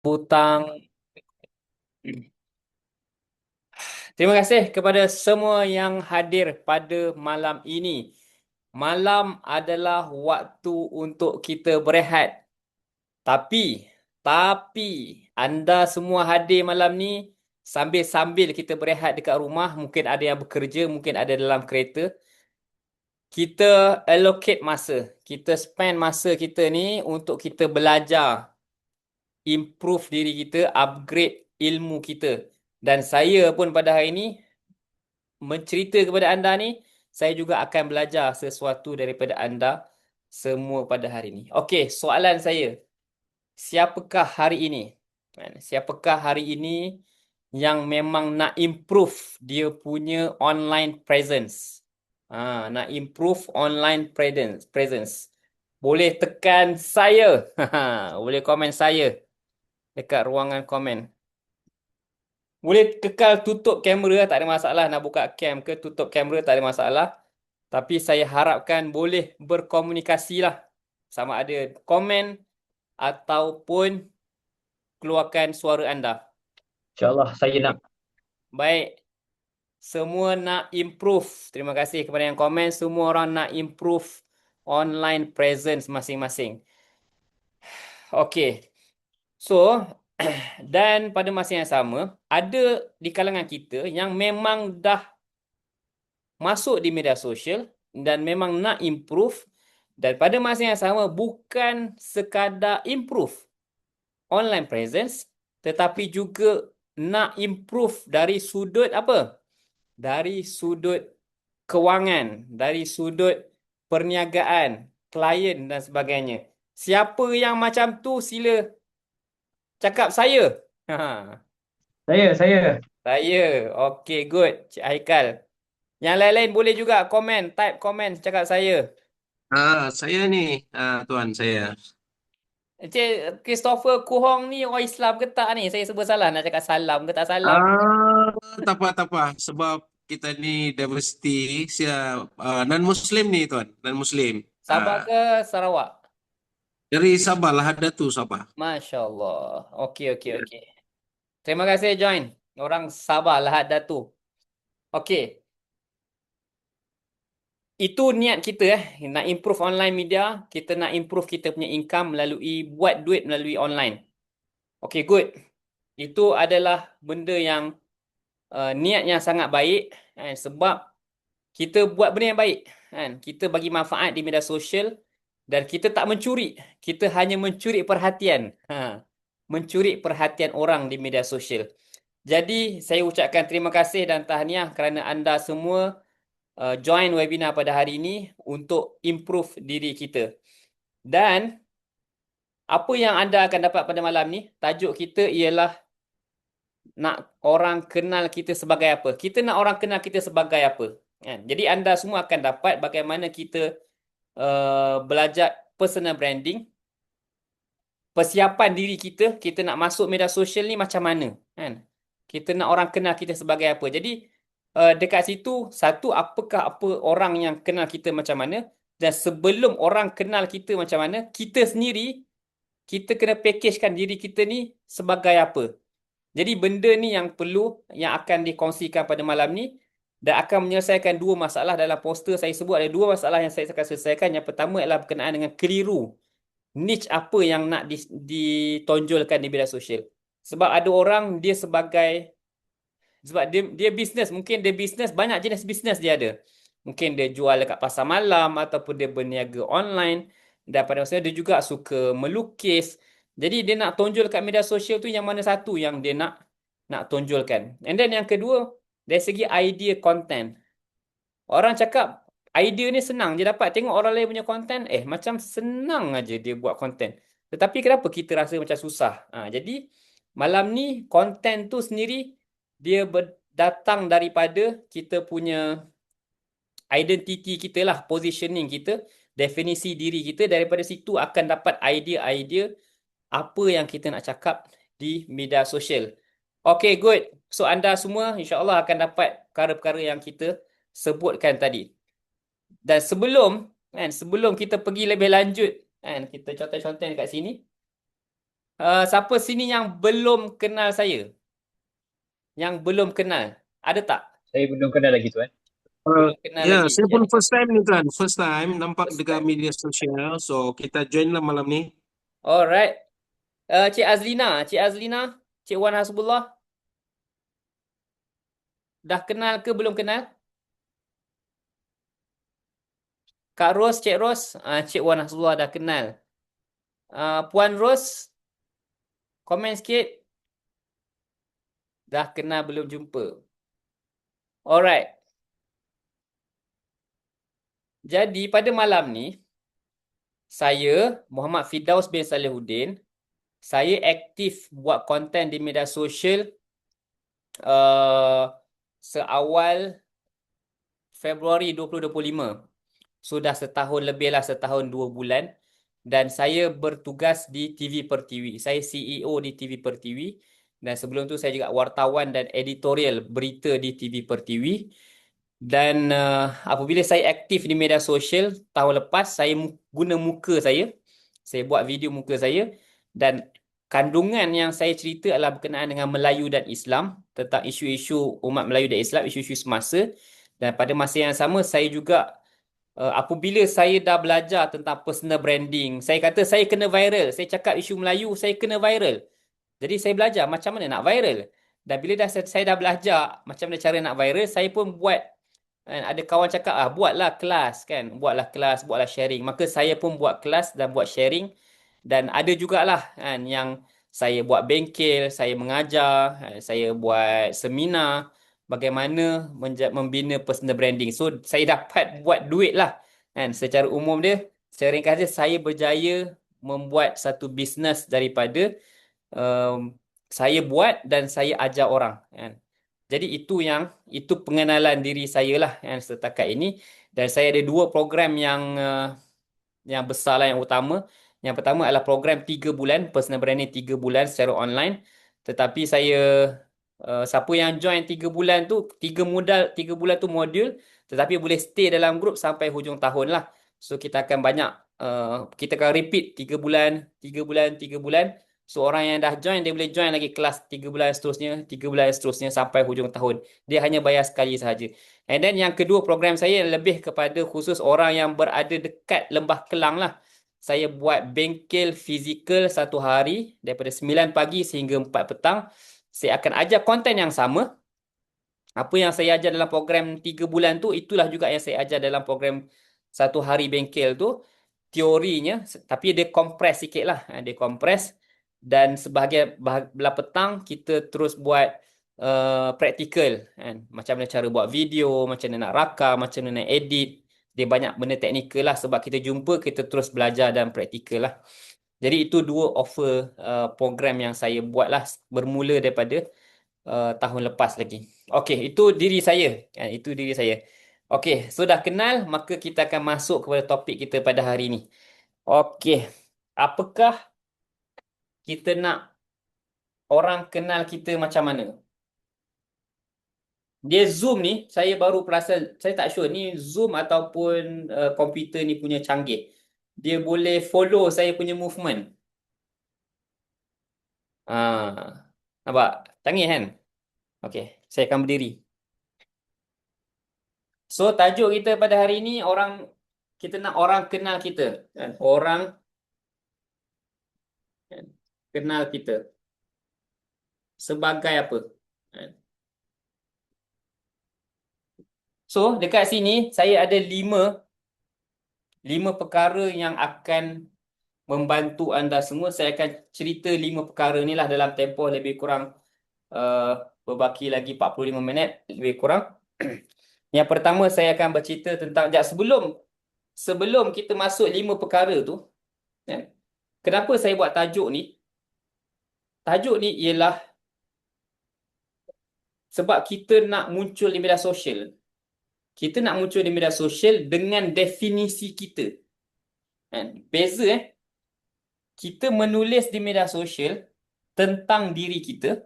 Butang. Terima kasih kepada semua yang hadir pada malam ini. Malam adalah waktu untuk kita berehat. Tapi, tapi anda semua hadir malam ni sambil-sambil kita berehat dekat rumah, mungkin ada yang bekerja, mungkin ada dalam kereta. Kita allocate masa. Kita spend masa kita ni untuk kita belajar, improve diri kita, upgrade ilmu kita. Dan saya pun pada hari ini mencerita kepada anda ni, saya juga akan belajar sesuatu daripada anda semua pada hari ini. Okey, soalan saya, siapakah hari ini? Siapakah hari ini yang memang nak improve dia punya online presence? Nak improve online presence. Boleh tekan saya. Boleh komen saya dekat ruangan komen. Boleh kekal tutup kamera, tak ada masalah. Nak buka cam ke tutup kamera, tak ada masalah. Tapi saya harapkan boleh berkomunikasi lah. Sama ada komen ataupun keluarkan suara anda. InsyaAllah saya nak. Baik, semua nak improve. Terima kasih kepada yang komen. Semua orang nak improve online presence masing-masing. Okey, so dan pada masa yang sama, ada di kalangan kita yang memang dah masuk di media sosial dan memang nak improve, dan pada masa yang sama bukan sekadar improve online presence tetapi juga nak improve dari sudut apa? Dari sudut kewangan, dari sudut perniagaan, klien dan sebagainya. Siapa yang macam tu sila cakap saya. Ha, Saya. saya. Okey, good. Cik Haikal. Yang lain-lain boleh juga komen, type komen cakap saya. Saya ni, tuan saya. Cik Christopher Kuhong ni orang Islam ke tak ni? Saya sebut salah nak cakap salam ke tak salam? Ah, tak apa. Sebab kita ni diversity, non-Muslim ni tuan, non-Muslim. Sabah Ah, ke Sarawak? dari Sabah lah, ada tu Sabah. Masya Allah. Okey, okey, okey. Terima kasih join. Orang Sabah Lahad Datu. Okey. Itu niat kita nak improve online media, kita nak improve kita punya income melalui buat duit melalui online. Okey, good. Itu adalah benda yang niat yang sangat baik kan, sebab kita buat benda yang baik kan. Kita bagi manfaat di media sosial dan kita tak mencuri. Kita hanya mencuri perhatian. Mencuri perhatian orang di media sosial. Jadi, saya ucapkan terima kasih dan tahniah kerana anda semua join webinar pada hari ini untuk improve diri kita. Dan apa yang anda akan dapat pada malam ni, tajuk kita ialah nak orang kenal kita sebagai apa. Kita nak orang kenal kita sebagai apa. Kan? Jadi anda semua akan dapat bagaimana kita belajar personal branding, persiapan diri kita, kita nak masuk media sosial ni macam mana. Kan? Kita nak orang kenal kita sebagai apa. Jadi dekat situ, satu, apakah apa orang yang kenal kita macam mana, dan sebelum orang kenal kita macam mana, kita sendiri, kita kena packagekan diri kita ni sebagai apa. Jadi benda ni yang perlu, yang akan dikongsikan pada malam ni, dan akan menyelesaikan dua masalah dalam poster saya sebut. Ada dua masalah yang saya akan selesaikan. Yang pertama adalah berkenaan dengan keliru niche apa yang nak ditonjolkan di media sosial. Sebab ada orang dia sebagai, sebab dia bisnes, mungkin dia bisnes, banyak jenis bisnes dia ada. Mungkin dia jual dekat pasar malam ataupun dia berniaga online, dan pada masa dia juga suka melukis. Jadi dia nak tonjol kat media sosial tu yang mana satu yang dia nak tonjolkan. And then yang kedua, dari segi idea content. Orang cakap idea ni senang je dapat, tengok orang lain punya content, macam senang aja dia buat content. Tetapi kenapa kita rasa macam susah? Jadi malam ni content tu sendiri dia datang daripada kita punya identiti kita lah, positioning kita, definisi diri kita. Daripada situ akan dapat idea-idea apa yang kita nak cakap di media sosial. Okay, good. So anda semua insya-Allah akan dapat perkara-perkara yang kita sebutkan tadi. Dan sebelum kita pergi lebih lanjut, kan, kita contoh-contoh dekat sini. Siapa sini yang belum kenal saya? Yang belum kenal. Ada tak? Saya belum kenal lagi tuan. Uh, Belum kenal ya, lagi. saya pun Jadi first time ni Tuan. First time nampak first dekat time. media sosial. So, kita join lah malam ni. Alright. Cik Azlina. Cik Azlina. Cik Wan Hasbullah. Dah kenal ke belum kenal? Kak Ros, Cik Ros. Cik Wan Hasbullah dah kenal. Puan Ros. Komen sikit. Dah kenal belum jumpa. Alright. Jadi pada malam ni, saya Muhammad Firdaus bin Salihuddin, saya aktif buat konten di media sosial seawal Februari 2025. Sudah setahun lebih lah, setahun 2 bulan. Dan saya bertugas di TV Pertiwi. Saya CEO di TV Pertiwi. Dan sebelum tu saya juga wartawan dan editorial berita di TV Pertiwi. Dan apabila saya aktif di media sosial tahun lepas, saya guna muka saya. Saya buat video muka saya. Dan kandungan yang saya cerita adalah berkenaan dengan Melayu dan Islam. Tentang isu-isu umat Melayu dan Islam, isu-isu semasa. Dan pada masa yang sama, saya juga apabila saya dah belajar tentang personal branding, saya kata saya kena viral. Saya cakap isu Melayu, saya kena viral. Jadi saya belajar macam mana nak viral. Dan bila saya dah belajar macam mana cara nak viral, saya pun buat. Ada kawan cakap, buatlah kelas kan. Buatlah kelas, buatlah sharing. Maka saya pun buat kelas dan buat sharing. Dan ada jugalah kan, yang saya buat bengkel, saya mengajar, saya buat seminar bagaimana membina personal branding. So, saya dapat buat duit lah. Kan? Secara umum dia, secara ringkas dia, saya berjaya membuat satu bisnes daripada um, saya buat dan saya ajar orang. Kan? Jadi itu pengenalan diri saya lah yang setakat ini. Dan saya ada 2 program yang besar lah, yang utama. Yang pertama adalah program 3 bulan, personal branding 3 bulan secara online. Tetapi saya, siapa yang join 3 bulan tu, 3 bulan tu modul, tetapi boleh stay dalam grup sampai hujung tahun lah. So kita akan banyak, kita akan repeat 3 bulan, 3 bulan, 3 bulan. So orang yang dah join, dia boleh join lagi kelas 3 bulan seterusnya, 3 bulan seterusnya sampai hujung tahun. Dia hanya bayar sekali sahaja. And then yang kedua, program saya lebih kepada khusus orang yang berada dekat Lembah Kelang lah. Saya buat bengkel fizikal 1 hari daripada 9 pagi sehingga 4 petang. Saya akan ajar konten yang sama. Apa yang saya ajar dalam program 3 bulan tu, itulah juga yang saya ajar dalam program 1 hari bengkel tu. Teorinya, tapi dia kompres sikit lah. Dia kompres. Dan sebahagian belah petang, kita terus buat praktikal. Kan? Macam mana cara buat video, macam mana nak rakam, macam mana nak edit. Dia banyak benda teknikal lah. Sebab kita jumpa, kita terus belajar dan praktikal lah. Jadi itu 2 offer program yang saya buat lah. Bermula daripada tahun lepas lagi. Okey, itu diri saya. Itu diri saya. Okey, sudah kenal, maka kita akan masuk kepada topik kita pada hari ini. Okey, apakah kita nak orang kenal kita macam mana? Dia Zoom ni, saya baru perasan, saya tak sure ni Zoom ataupun komputer ni punya canggih. Dia boleh follow saya punya movement. Nampak? Canggih kan? Okey, saya akan berdiri. So, tajuk kita pada hari ini, kita nak orang kenal kita. Kan? Orang kenal kita. Sebagai apa? Kan? So, dekat sini, saya ada 5 perkara yang akan membantu anda semua. Saya akan cerita 5 perkara ni lah dalam tempoh lebih kurang berbaki lagi 45 minit lebih kurang. Yang pertama, saya akan bercerita tentang sebelum kita masuk 5 perkara tu, kan? Kenapa saya buat tajuk ni? Tajuk ni ialah sebab kita nak muncul di media sosial. Kita nak muncul di media sosial dengan definisi kita. Kan? Beza kita menulis di media sosial tentang diri kita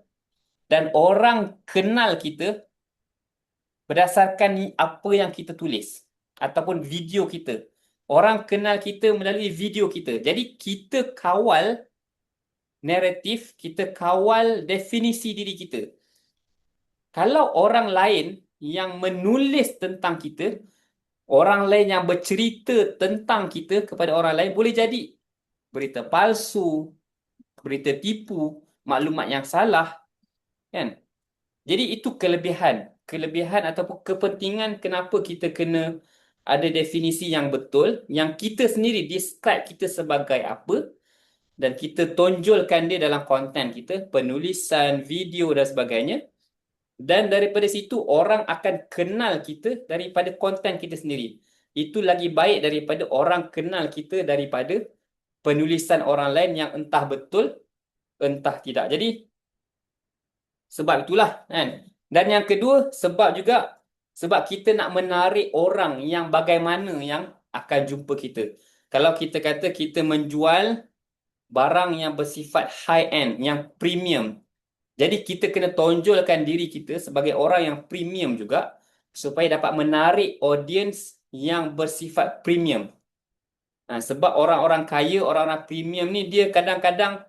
dan orang kenal kita berdasarkan apa yang kita tulis ataupun video kita. Orang kenal kita melalui video kita. Jadi kita kawal naratif, kita kawal definisi diri kita. Kalau orang lain yang menulis tentang kita, orang lain yang bercerita tentang kita kepada orang lain, boleh jadi berita palsu, berita tipu, maklumat yang salah, kan? Jadi itu kelebihan ataupun kepentingan kenapa kita kena ada definisi yang betul, yang kita sendiri describe kita sebagai apa, dan kita tonjolkan dia dalam konten kita, penulisan, video dan sebagainya. Dan daripada situ orang akan kenal kita daripada konten kita sendiri. Itu lagi baik daripada orang kenal kita daripada penulisan orang lain yang entah betul, entah tidak. Jadi sebab itulah, kan. Dan yang kedua, sebab kita nak menarik orang yang bagaimana yang akan jumpa kita. Kalau kita kata kita menjual barang yang bersifat high end, yang premium, jadi kita kena tonjolkan diri kita sebagai orang yang premium juga supaya dapat menarik audience yang bersifat premium. Sebab orang-orang kaya, orang-orang premium ni dia kadang-kadang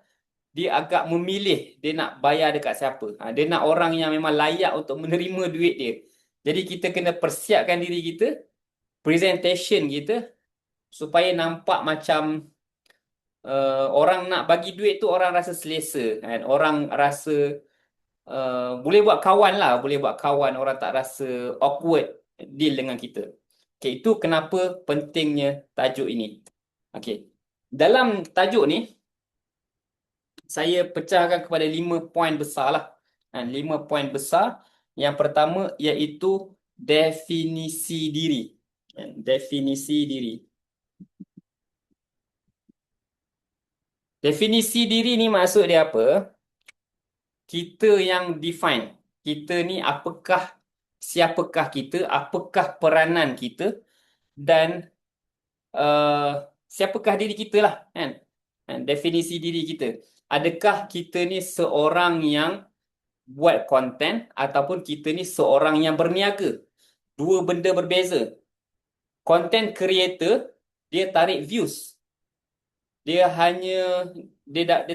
dia agak memilih dia nak bayar dekat siapa. Dia nak orang yang memang layak untuk menerima duit dia. Jadi kita kena persiapkan diri kita, presentation kita supaya nampak macam orang nak bagi duit tu orang rasa selesa, kan? Orang rasa boleh buat kawan lah, boleh buat kawan, orang tak rasa awkward deal dengan kita. Okay, itu kenapa pentingnya tajuk ini. Okay, dalam tajuk ni saya pecahkan kepada 5 poin besar lah. 5 poin besar. Yang pertama iaitu definisi diri. Definisi diri. Definisi diri ni maksud dia apa? Kita yang define. Kita ni siapakah kita, apakah peranan kita, dan siapakah diri kita lah, kan? Definisi diri kita. Adakah kita ni seorang yang buat konten ataupun kita ni seorang yang berniaga? Dua benda berbeza. Content creator, dia tarik views. Dia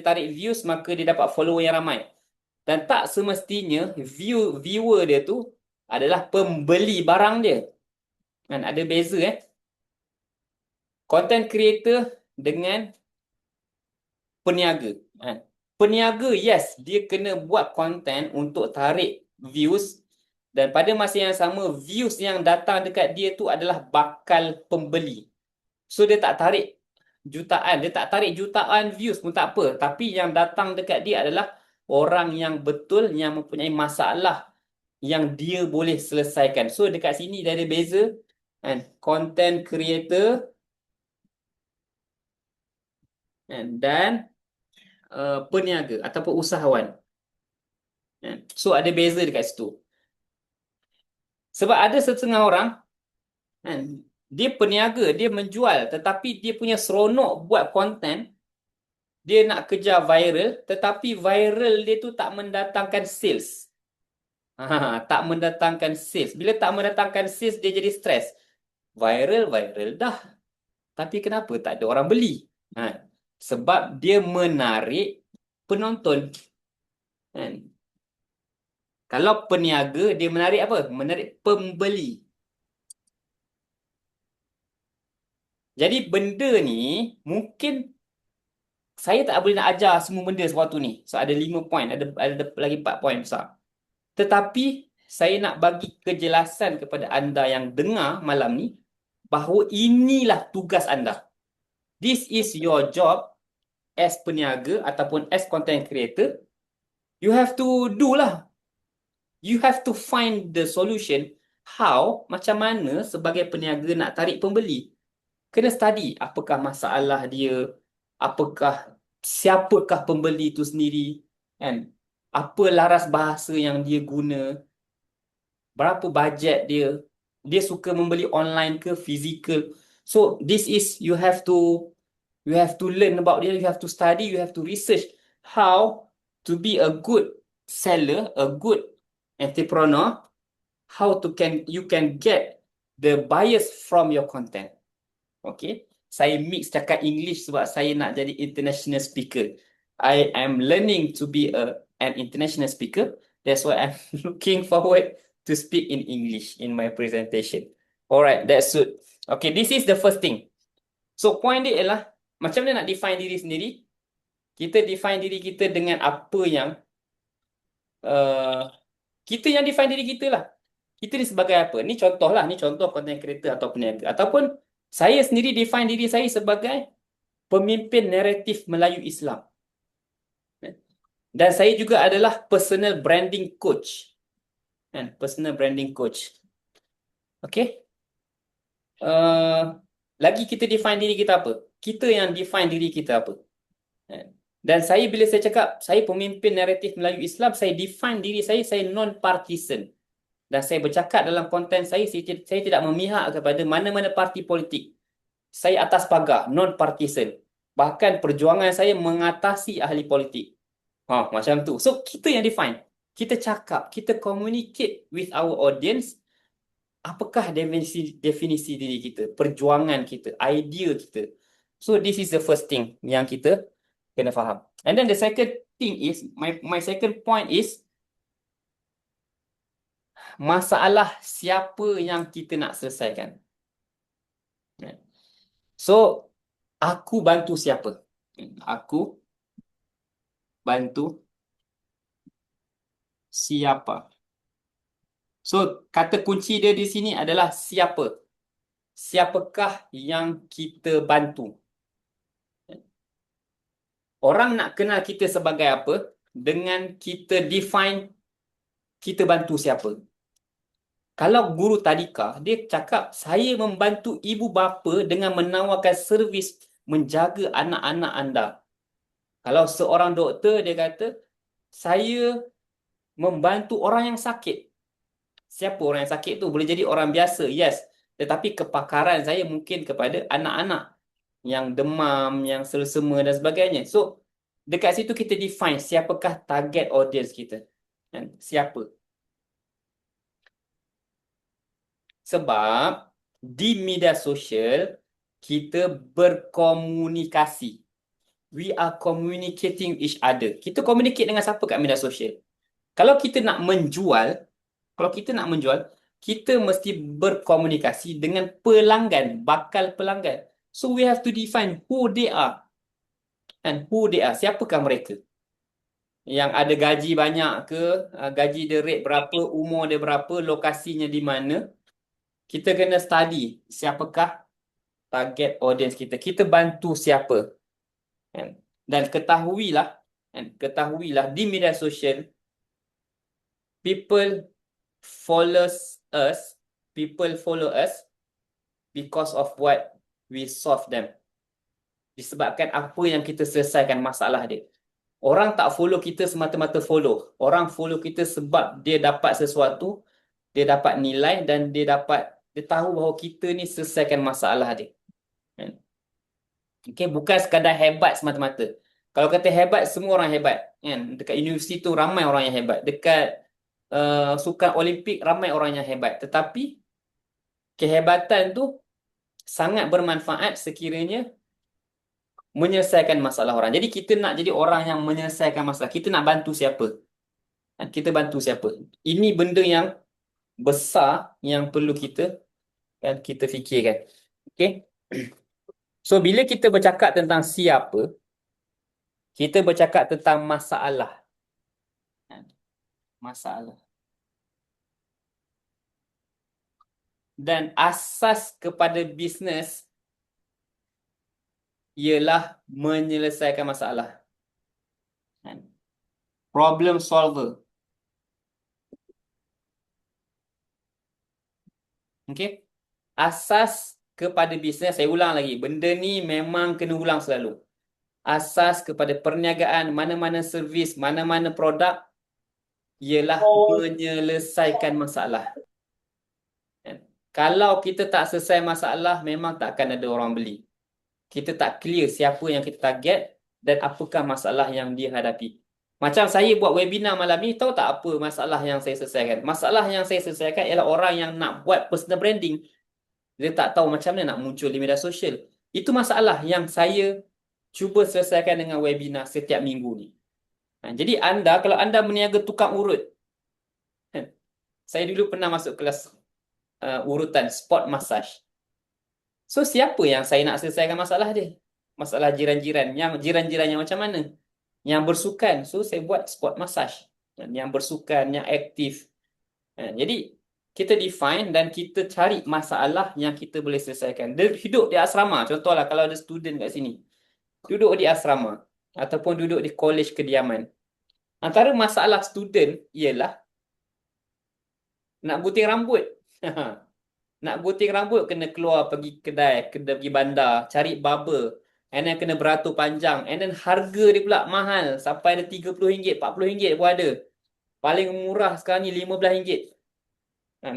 tarik views, maka dia dapat follower yang ramai. Dan tak semestinya viewer dia tu adalah pembeli barang dia. Kan ada beza Content creator dengan peniaga. Peniaga, yes, dia kena buat konten untuk tarik views, dan pada masa yang sama views yang datang dekat dia tu adalah bakal pembeli. So dia tak tarik jutaan views pun tak apa, tapi yang datang dekat dia adalah orang yang betul, yang mempunyai masalah yang dia boleh selesaikan. So dekat sini dah ada beza, kan? Content creator dan peniaga ataupun usahawan. So ada beza dekat situ. Sebab ada setengah orang, dia peniaga, dia menjual, tetapi dia punya seronok buat konten, dia nak kejar viral, tetapi viral dia tu tak mendatangkan sales. Tak mendatangkan sales. Bila tak mendatangkan sales, dia jadi stres. Viral dah, tapi kenapa tak ada orang beli? Sebab dia menarik penonton. Kalau peniaga, dia menarik apa? Menarik pembeli. Jadi benda ni mungkin saya tak boleh nak ajar semua benda sewaktu ni. So ada 5 poin, ada lagi 4 poin besar. Tetapi saya nak bagi kejelasan kepada anda yang dengar malam ni bahawa inilah tugas anda. This is your job as peniaga ataupun as content creator. You have to do lah. You have to find the solution. How, macam mana sebagai peniaga nak tarik pembeli. Kena study apakah masalah dia, siapakah pembeli itu sendiri, kan? Apa laras bahasa yang dia guna, berapa bajet dia suka membeli online ke fizikal. So this is you have to learn about dia, you have to study, you have to research how to be a good seller, a good entrepreneur, you can get the buyers from your content. Okay, saya mix cakap English sebab saya nak jadi international speaker. I am learning to be an international speaker. That's why I'm looking forward to speak in English in my presentation. Alright, that's it. Okay, this is the first thing. So point dia ialah macam mana nak define diri sendiri? Kita define diri kita dengan apa yang kita yang define diri kita lah. Kita ni sebagai apa? Ni contoh lah, ni contoh content creator atau peniaga. Ataupun saya sendiri define diri saya sebagai pemimpin naratif Melayu Islam. Dan saya juga adalah personal branding coach. Personal branding coach. Okay. Lagi kita define diri kita apa? Kita yang define diri kita apa? Dan saya bila saya cakap saya pemimpin naratif Melayu Islam, saya define diri saya non-partisan. Dan saya bercakap dalam konten saya tidak memihak kepada mana-mana parti politik. Saya atas pagar, non-partisan. Bahkan perjuangan saya mengatasi ahli politik. Macam tu. So, kita yang define. Kita cakap, kita communicate with our audience. Apakah definisi diri kita, perjuangan kita, idea kita. So, this is the first thing yang kita kena faham. And then the second thing is, my second point is, masalah siapa yang kita nak selesaikan. So, aku bantu siapa? Aku bantu siapa? So, kata kunci dia di sini adalah siapa. Siapakah yang kita bantu? Orang nak kenal kita sebagai apa dengan kita define kita bantu siapa. Kalau guru tadika, dia cakap saya membantu ibu bapa dengan menawarkan servis menjaga anak-anak anda. Kalau seorang doktor, dia kata saya membantu orang yang sakit. Siapa orang yang sakit tu? Boleh jadi orang biasa, yes. Tetapi kepakaran saya mungkin kepada anak-anak yang demam, yang selsema dan sebagainya. So, dekat situ kita define siapakah target audience kita. Siapa? Sebab di media sosial kita berkomunikasi. We are communicating each other. Kita communicate dengan siapa kat media sosial? Kalau kita nak menjual, kita mesti berkomunikasi dengan pelanggan, bakal pelanggan. So we have to define who they are. And who they are. Siapakah mereka? Yang ada gaji banyak ke, gaji dia rate berapa, umur dia berapa, lokasinya di mana. Kita kena study siapakah target audience kita. Kita bantu siapa. Dan ketahuilah di media sosial, people follow us because of what we solve them. Disebabkan apa yang kita selesaikan masalah dia. Orang tak follow kita semata-mata follow. Orang follow kita sebab dia dapat sesuatu, dia dapat nilai dan dia tahu bahawa kita ni selesaikan masalah dia. Okay, bukan sekadar hebat semata-mata. Kalau kata hebat, semua orang hebat. Dekat universiti tu ramai orang yang hebat. Dekat sukan Olimpik ramai orang yang hebat. Tetapi kehebatan tu sangat bermanfaat sekiranya menyelesaikan masalah orang. Jadi kita nak jadi orang yang menyelesaikan masalah. Kita nak bantu siapa? Kita bantu siapa? Ini benda yang besar yang perlu kita fikirkan. Okay? So, bila kita bercakap tentang siapa, kita bercakap tentang masalah. Masalah. Dan asas kepada bisnes ialah menyelesaikan masalah. Problem solver. Okay? Asas kepada bisnes, saya ulang lagi. Benda ni memang kena ulang selalu. Asas kepada perniagaan, mana-mana servis, mana-mana produk ialah menyelesaikan masalah. Kalau kita tak selesai masalah, memang tak akan ada orang beli. Kita tak clear siapa yang kita target dan apakah masalah yang dia hadapi. Macam saya buat webinar malam ni, tahu tak apa masalah yang saya selesaikan? Masalah yang saya selesaikan ialah orang yang nak buat personal branding. Dia tak tahu macam mana nak muncul di media sosial. Itu masalah yang saya Cuba selesaikan dengan webinar setiap minggu ni. Jadi kalau anda meniaga tukang urut, kan? Saya dulu pernah masuk kelas urutan sport massage. So siapa yang saya nak selesaikan masalah dia? Masalah jiran-jiran. Yang jiran-jiran yang macam mana? Yang bersukan. So saya buat sport massage. Yang bersukan, yang aktif. Jadi kita define dan kita cari masalah yang kita boleh selesaikan. Dia hidup di asrama. Contohlah kalau ada student kat sini. Duduk di asrama. Ataupun duduk di college kediaman. Antara masalah student ialah nak gunting rambut. Nak gunting rambut kena keluar pergi kedai, kena pergi bandar, cari barber. And then kena beratur panjang. And then harga dia pula mahal. Sampai ada RM30, RM40 pun ada. Paling murah sekarang ni RM15.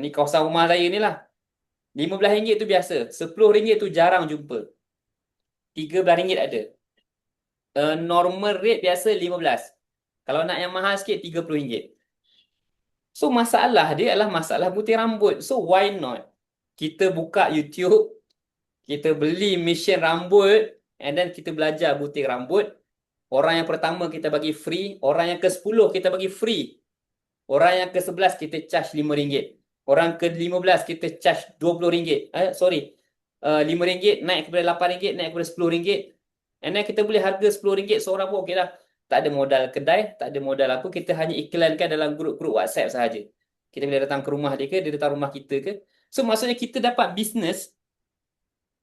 Ni kawasan rumah saya ni lah. RM15 tu biasa. RM10 tu jarang jumpa. RM13 ada. Normal rate biasa RM15. Kalau nak yang mahal sikit RM30. So masalah dia adalah masalah gunting rambut. So why not? Kita buka YouTube, kita beli mesin rambut, and then kita belajar gunting rambut. Orang yang pertama kita bagi free, orang yang ke-10 kita bagi free. Orang yang ke-11 kita charge RM5. Orang ke-15 kita charge RM20. RM5 naik kepada RM8, naik kepada RM10. And then kita boleh harga RM10 seorang pun okey dah. Tak ada modal kedai, tak ada modal apa, kita hanya iklankan dalam grup-grup WhatsApp sahaja. Kita boleh datang ke rumah dia ke, dia datang rumah kita ke. So maksudnya kita dapat bisnes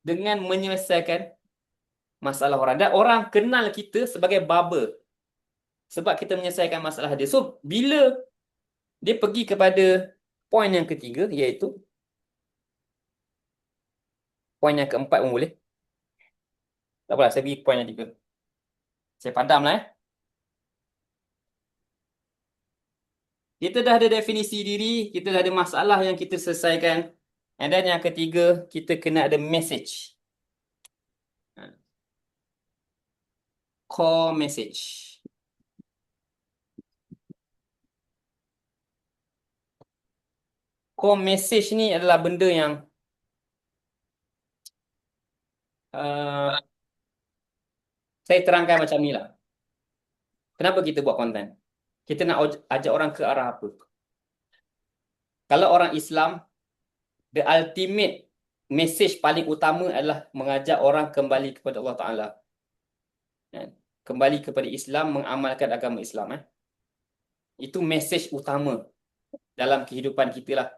dengan menyelesaikan masalah orang. Dan orang kenal kita sebagai barber. Sebab kita menyelesaikan masalah dia. So bila dia pergi kepada poin yang ketiga, iaitu poin yang keempat pun boleh. Tak apalah, saya pergi ke poin yang tiga. Saya padamlah Kita dah ada definisi diri, kita dah ada masalah yang kita selesaikan. And then yang ketiga, kita kena ada message. Core message. Core message ni adalah benda yang saya terangkan macam ni lah. Kenapa kita buat konten? Kita nak ajak orang ke arah apa? Kalau orang Islam, the ultimate message paling utama adalah mengajak orang kembali kepada Allah Ta'ala. Kembali kepada Islam, mengamalkan agama Islam. Itu message utama dalam kehidupan kita lah.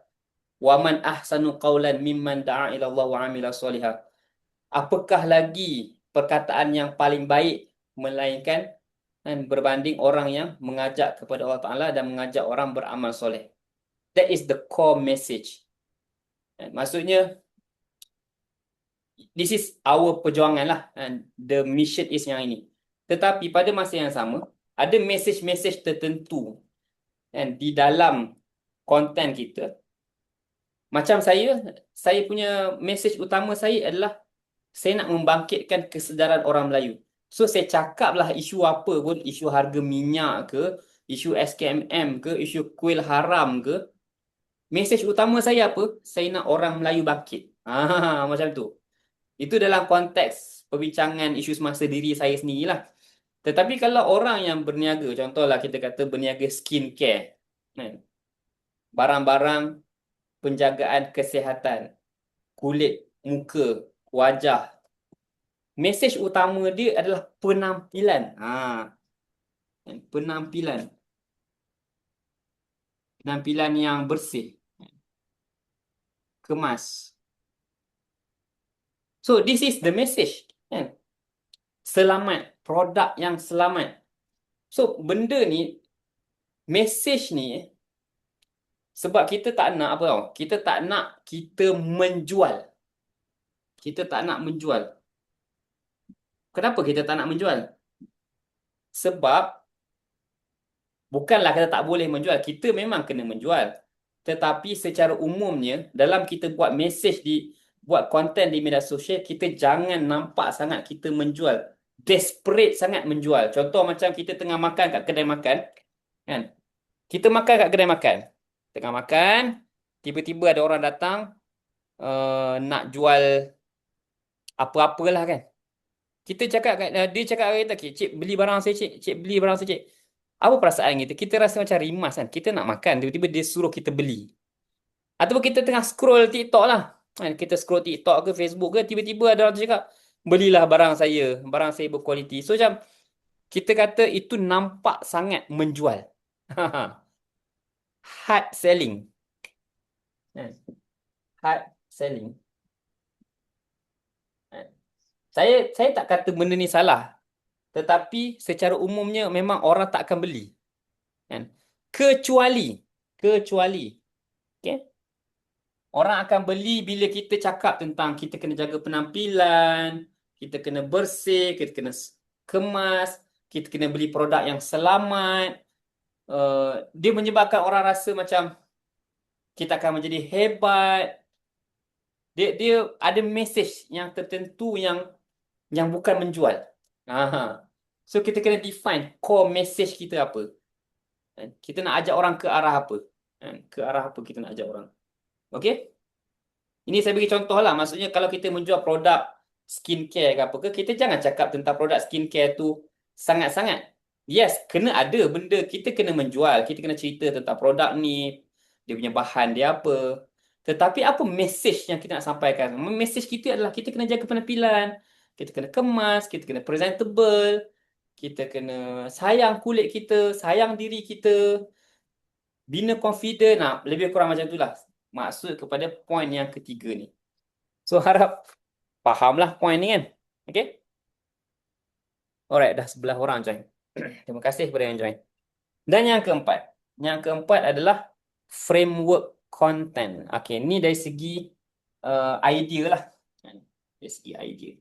Waman ahsanu qawlan mimman da'a ila Allah wa amila solihah. Apakah lagi perkataan yang paling baik melainkan berbanding orang yang mengajak kepada Allah Ta'ala dan mengajak orang beramal soleh. That is the core message. Maksudnya, this is our perjuangan lah. The mission is yang ini. Tetapi pada masa yang sama, ada message-message tertentu di dalam konten kita. Macam saya punya message utama saya adalah saya nak membangkitkan kesedaran orang Melayu. So saya cakaplah isu apa pun, isu harga minyak ke, isu SKMM ke, isu kuil haram ke. Mesej utama saya apa? Saya nak orang Melayu bangkit. Macam tu. Itu dalam konteks perbincangan isu semasa diri saya sendirilah. Tetapi kalau orang yang berniaga, contohlah kita kata berniaga skincare, barang-barang penjagaan kesihatan, kulit, muka, wajah. Mesej utama dia adalah penampilan. Penampilan. Penampilan yang bersih. Kemas. So, this is the message. Selamat. Produk yang selamat. So, benda ni, message ni, sebab kita tak nak apa tau. Kita tak nak kita menjual. Kita tak nak menjual. Kenapa kita tak nak menjual? Sebab bukanlah kita tak boleh menjual. Kita memang kena menjual. Tetapi secara umumnya, dalam kita buat message buat konten di media sosial, kita jangan nampak sangat kita menjual. Desperate sangat menjual. Contoh macam kita tengah makan kat kedai makan. Kan? Kita makan kat kedai makan. Tengah makan, tiba-tiba ada orang datang nak jual apa-apalah kan. Kita cakap dia cakap kat kita, "Okay, cik beli barang saya cik, cik beli barang saya cik." Apa perasaan kita? Kita rasa macam rimas kan. Kita nak makan, tiba-tiba dia suruh kita beli. Ataupun kita tengah scroll TikTok lah. Kan, kita scroll TikTok ke Facebook ke, tiba-tiba ada orang tu cakap, "Belilah barang saya berkualiti." So macam kita kata itu nampak sangat menjual. Hard selling. Kan? Hard selling. Kan? Saya tak kata benda ni salah. Tetapi secara umumnya memang orang tak akan beli. Kan? Kecuali. Okay? Orang akan beli bila kita cakap tentang kita kena jaga penampilan, kita kena bersih, kita kena kemas, kita kena beli produk yang selamat. Dia menyebabkan orang rasa macam kita akan menjadi hebat. Dia ada message yang tertentu yang bukan menjual. So kita kena define core message kita apa. Kita nak ajak orang ke arah apa. Ke arah apa kita nak ajak orang. Okey? Ini saya bagi contoh lah. Maksudnya kalau kita menjual produk skincare ke apa ke, kita jangan cakap tentang produk skincare tu sangat-sangat. Yes, kena ada benda. Kita kena menjual. Kita kena cerita tentang produk ni. Dia punya bahan dia apa. Tetapi apa message yang kita nak sampaikan? Message kita adalah kita kena jaga penampilan. Kita kena kemas. Kita kena presentable. Kita kena sayang kulit kita. Sayang diri kita. Bina confident. Nah, lebih kurang macam itulah. Maksud kepada poin yang ketiga ni. So harap fahamlah poin ni kan. Okay? Alright, dah 11 orang join. Terima kasih kepada yang join. Dan yang keempat. Yang keempat adalah framework content. Okay, ni dari segi idea lah. Dari segi idea.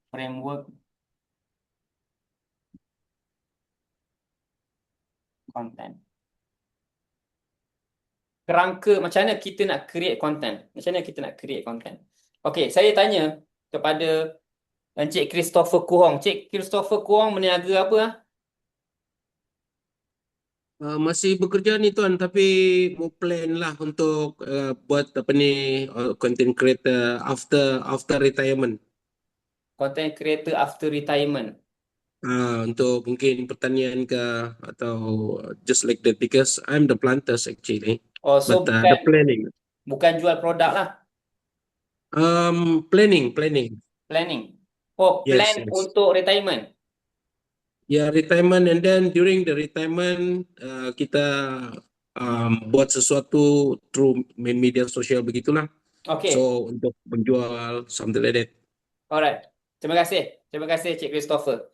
Framework content. Kerangka macam mana kita nak create content. Macam mana kita nak create content. Okay, saya tanya kepada Encik Christopher Kuhong. Cik Christopher Kuhong berniaga apa? Masih bekerja ni Tuan, tapi mau plan lah untuk buat apa ni, content creator after retirement. Content creator after retirement. Untuk mungkin pertanian ke atau just like that, because I'm the planters actually. Oh, so But the planning. bukan jual produk lah. Planning. Planning. Oh, Yes, plan yes. untuk retirement. Ya, retirement, and then during the retirement kita buat sesuatu through media sosial begitulah. Okay. So untuk menjual something like that. Alright. Terima kasih. Terima kasih Cik Christopher.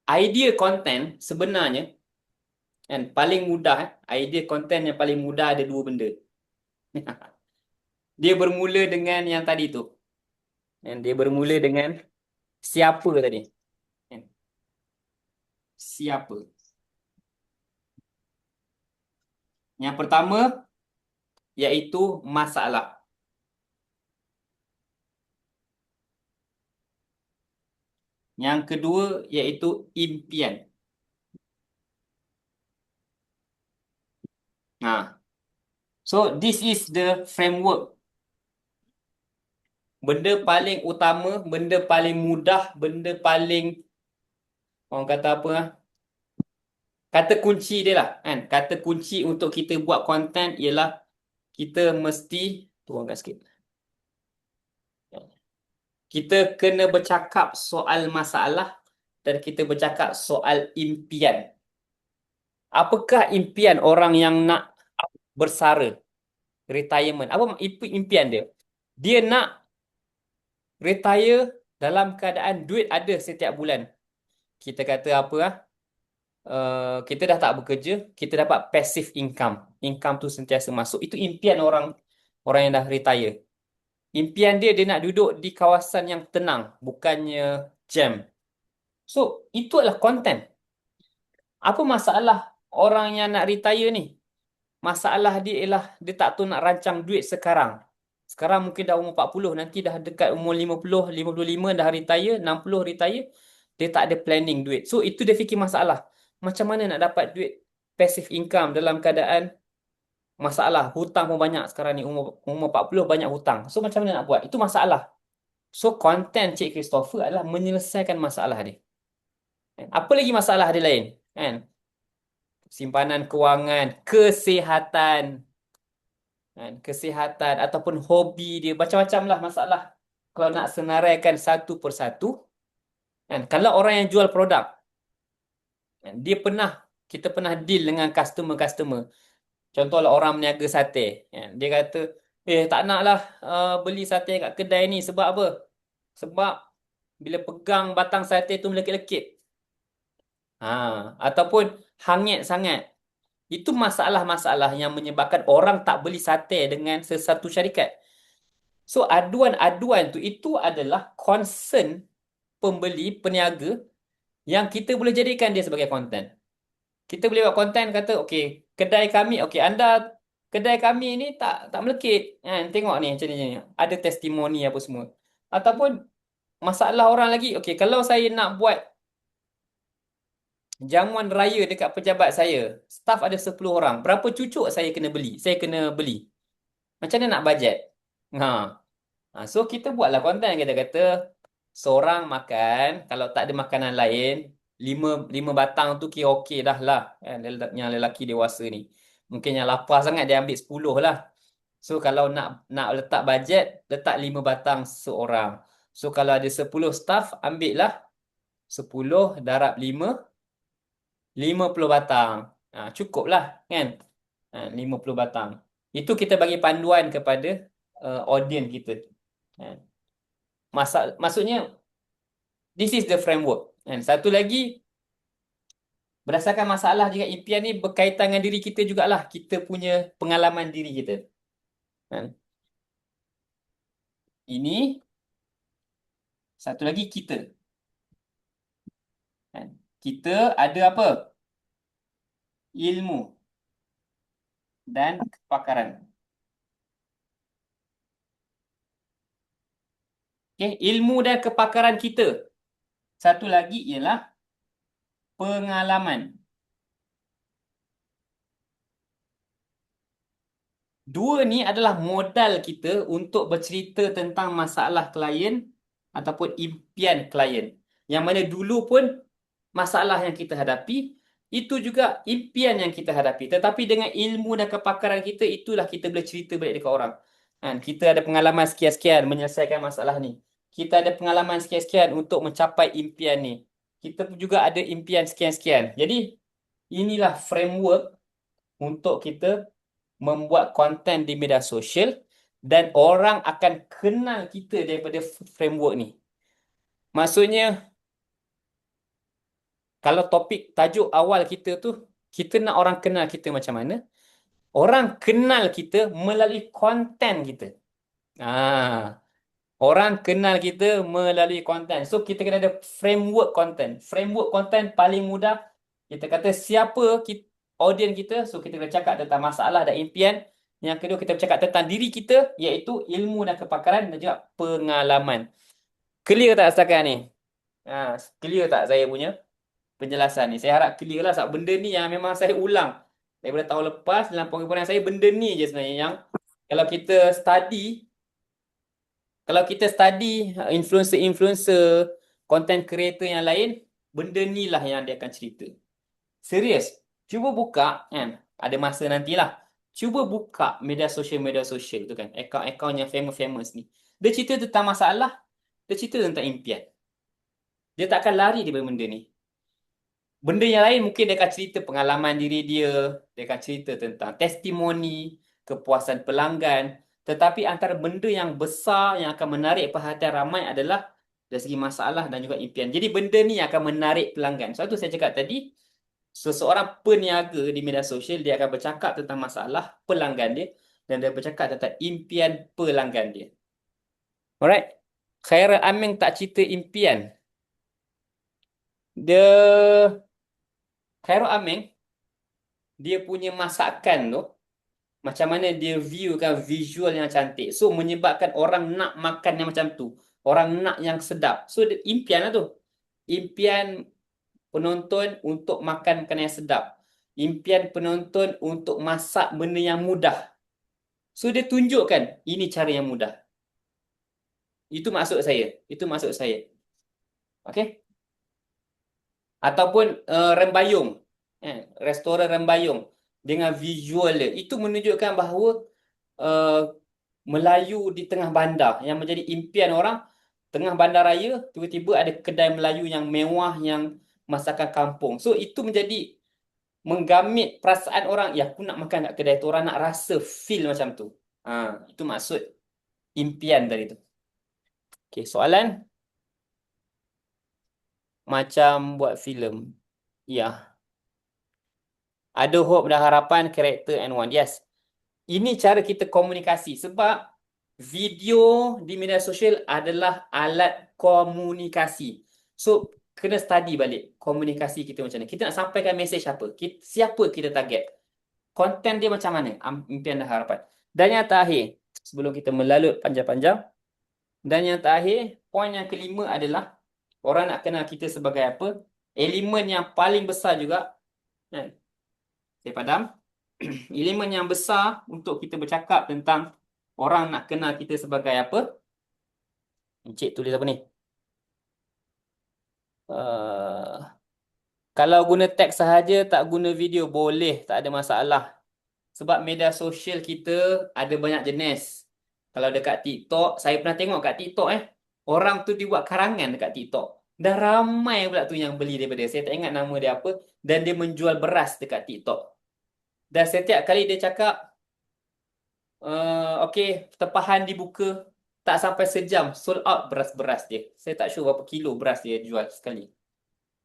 Idea content sebenarnya kan paling mudah idea content yang paling mudah ada dua benda. Dia bermula dengan yang tadi tu. Dan dia bermula dengan siapa tadi? Kan? Siapa? Yang pertama iaitu masalah. Yang kedua iaitu impian. So this is the framework. Benda paling utama, benda paling mudah, benda paling orang kata apa? Kata kunci dia lah kan. Kata kunci untuk kita buat konten ialah kita mesti turunkan sikit. Kita kena bercakap soal masalah dan kita bercakap soal impian. Apakah impian orang yang nak bersara? Retirement. Apa impian dia? Dia nak retire dalam keadaan duit ada setiap bulan. Kita kata apa? Kita dah tak bekerja, kita dapat passive income. Income tu sentiasa masuk. Itu impian orang yang dah retire. Impian dia nak duduk di kawasan yang tenang, bukannya jam. So, itu adalah konten. Apa masalah orang yang nak retire ni? Masalah dia ialah dia tak tahu nak rancang duit sekarang. Sekarang mungkin dah umur 40, nanti dah dekat umur 50, 55 dah retire, 60 retire. Dia tak ada planning duit. So, itu dia fikir masalah. Macam mana nak dapat duit passive income dalam keadaan masalah. Hutang pun banyak sekarang ni. Umur 40 banyak hutang. So, macam mana nak buat? Itu masalah. So, konten Cik Christopher adalah menyelesaikan masalah dia. Apa lagi masalah dia lain? Kan? Simpanan kewangan, kesihatan, kan? Kesihatan ataupun hobi dia, macam-macam lah masalah. Kalau nak senaraikan satu persatu, kan? Kalau orang yang jual produk, kan? Kita pernah deal dengan customer-customer. Contohlah orang meniaga sate, kan? Dia kata, tak nak lah beli sate kat kedai ni. Sebab apa? Sebab bila pegang batang sate tu melekit-lekit. Ataupun hangit sangat. Itu masalah-masalah yang menyebabkan orang tak beli sate dengan sesuatu syarikat. So, aduan-aduan tu itu adalah concern pembeli, peniaga yang kita boleh jadikan dia sebagai konten. Kita boleh buat konten kata, okey, kedai kami ni tak melekit. Tengok ni macam ni. Ada testimoni apa semua. Ataupun masalah orang lagi, okey, kalau saya nak buat jamuan raya dekat pejabat saya, staff ada 10 orang. Berapa cucuk saya kena beli? Saya kena beli. Macam mana nak bajet? So kita buatlah konten, kita kata seorang makan, kalau tak ada makanan lain, lima batang tu kira okey dah lah. Yang lelaki dewasa ni. Mungkin yang lapar sangat dia ambil 10 lah. So kalau nak letak bajet, letak 5 batang seorang. So kalau ada 10 staff, ambil lah 10 darab 5, 50 batang. Cukup lah kan? 50 batang. Itu kita bagi panduan kepada audience kita. Maksudnya, this is the framework. Satu lagi, berdasarkan masalah juga impian ni berkaitan dengan diri kita jugalah. Kita punya pengalaman diri kita. Ini, satu lagi kita. Kita ada apa? Ilmu dan kepakaran. Okay, ilmu dan kepakaran kita. Satu lagi ialah pengalaman. Dua ni adalah modal kita untuk bercerita tentang masalah klien ataupun impian klien. Yang mana dulu pun masalah yang kita hadapi, itu juga impian yang kita hadapi. Tetapi dengan ilmu dan kepakaran kita, itulah kita boleh cerita balik dekat orang. Kita ada pengalaman sekian-sekian menyelesaikan masalah ni. Kita ada pengalaman sekian-sekian untuk mencapai impian ni. Kita juga ada impian sekian-sekian. Jadi, inilah framework untuk kita membuat konten di media sosial dan orang akan kenal kita daripada framework ni. Maksudnya, kalau topik tajuk awal kita tu, kita nak orang kenal kita macam mana? Orang kenal kita melalui konten kita. Orang kenal kita melalui konten. So, kita kena ada framework konten. Framework konten paling mudah, kita kata siapa audience kita. So, kita kena cakap tentang masalah dan impian. Yang kedua, kita bercakap tentang diri kita, iaitu ilmu dan kepakaran dan juga pengalaman. Clear tak setakat ni? Clear tak saya punya penjelasan ni? Saya harap clear lah, sebab benda ni yang memang saya ulang daripada tahun lepas dalam pengampunan saya. Benda ni je sebenarnya yang kalau kita study influencer, content creator yang lain, benda ni lah yang dia akan cerita. Serius. Cuba buka, kan? Ada masa nantilah. Cuba buka media sosial tu kan. Akaun-akaun yang famous ni. Dia cerita tentang masalah, dia cerita tentang impian. Dia tak akan lari daripada benda ni. Benda yang lain mungkin dia akan cerita pengalaman diri dia, dia akan cerita tentang testimoni, kepuasan pelanggan. Tetapi antara benda yang besar yang akan menarik perhatian ramai adalah dari segi masalah dan juga impian. Jadi benda ni akan menarik pelanggan. Sebab tu saya cakap tadi, seseorang peniaga di media sosial, dia akan bercakap tentang masalah pelanggan dia dan dia bercakap tentang impian pelanggan dia. Alright? Khairul Aming tak cerita impian. Khairul Aming, dia punya masakan tu, macam mana dia viewkan visual yang cantik. So, menyebabkan orang nak makan yang macam tu. Orang nak yang sedap. So, impian lah tu. Impian penonton untuk makan makanan yang sedap. Impian penonton untuk masak benda yang mudah. So, dia tunjukkan ini cara yang mudah. Itu maksud saya. Itu maksud saya. Okey? Ataupun rembayung. Restoran rembayung dengan visual dia. Itu menunjukkan bahawa Melayu di tengah bandar yang menjadi impian orang. Tengah bandar raya, tiba-tiba ada kedai Melayu yang mewah, yang masakan kampung. So, itu menjadi menggamit perasaan orang. Ya, aku nak makan kat kedai tu. Orang nak rasa feel macam tu. Itu maksud impian dari tu. Okay, soalan macam buat filem. Ya. Ada hope dan harapan, karakter and one. Yes. Ini cara kita komunikasi. Sebab video di media sosial adalah alat komunikasi. So, kena study balik komunikasi kita macam mana. Kita nak sampaikan mesej apa? Siapa kita target? Konten dia macam mana? Impian dan harapan. Dan yang terakhir, sebelum kita melalut panjang-panjang, dan yang terakhir, poin yang kelima adalah orang nak kenal kita sebagai apa? Elemen yang paling besar juga, saya padam. Elemen yang besar untuk kita bercakap tentang orang nak kenal kita sebagai apa? Encik tulis apa ni? Kalau guna teks sahaja, tak guna video, boleh, tak ada masalah. Sebab media sosial kita ada banyak jenis. Kalau dekat TikTok, saya pernah tengok kat TikTok orang tu dibuat karangan dekat TikTok. Dan ramai pula tu yang beli daripada dia. Saya tak ingat nama dia apa. Dan dia menjual beras dekat TikTok. Dan setiap kali dia cakap, okey, tempahan dibuka, tak sampai sejam, sold out beras-beras dia. Saya tak sure berapa kilo beras dia jual sekali.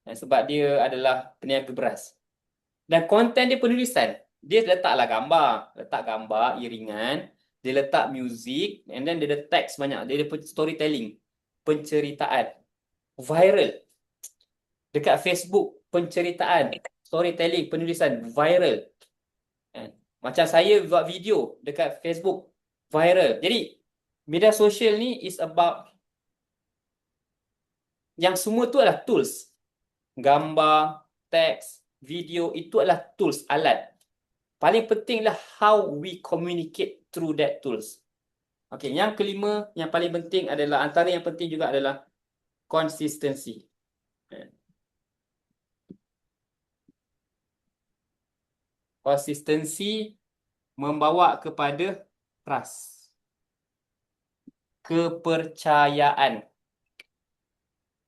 Sebab dia adalah peniaga beras. Dan konten dia penulisan. Dia letak gambar, iringan, dia letak muzik, and then dia ada teks banyak. Dia ada storytelling, penceritaan. Viral. Dekat Facebook, penceritaan, storytelling, penulisan, viral. Macam saya buat video dekat Facebook, viral. Jadi, media sosial ni is about, yang semua tu adalah tools. Gambar, teks, video, itu adalah tools, alat. Paling pentinglah how we communicate through that tools. Okey, yang kelima, yang paling penting adalah, antara yang penting juga adalah consistency. Consistency membawa kepada trust. Kepercayaan.